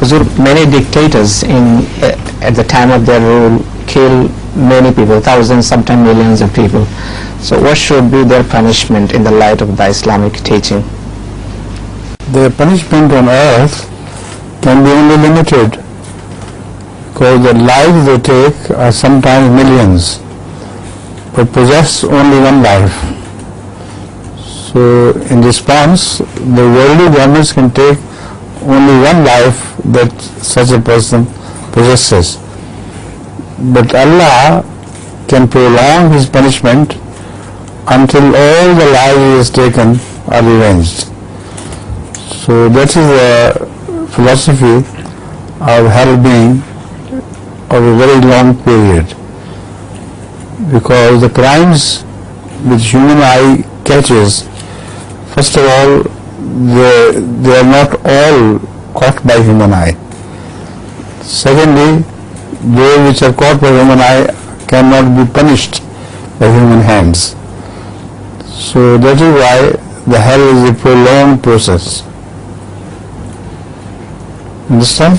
Huzur, many dictators at the time of their rule kill many people, thousands, sometimes millions of people. So what should be their punishment in the light of the Islamic teaching? Their punishment on earth can be only limited, because the lives they take are sometimes millions, but possess only one life. So in response, the worldly governments can take only one life that such a person possesses. But Allah can prolong His punishment until all the lives He has taken are revenged. So that is the philosophy of hell being of a very long period. Because the crimes which human eye catches, first of all, they are not all caught by human eye. Secondly, those which are caught by human eye cannot be punished by human hands. So that is why the hell is a prolonged process. Understand?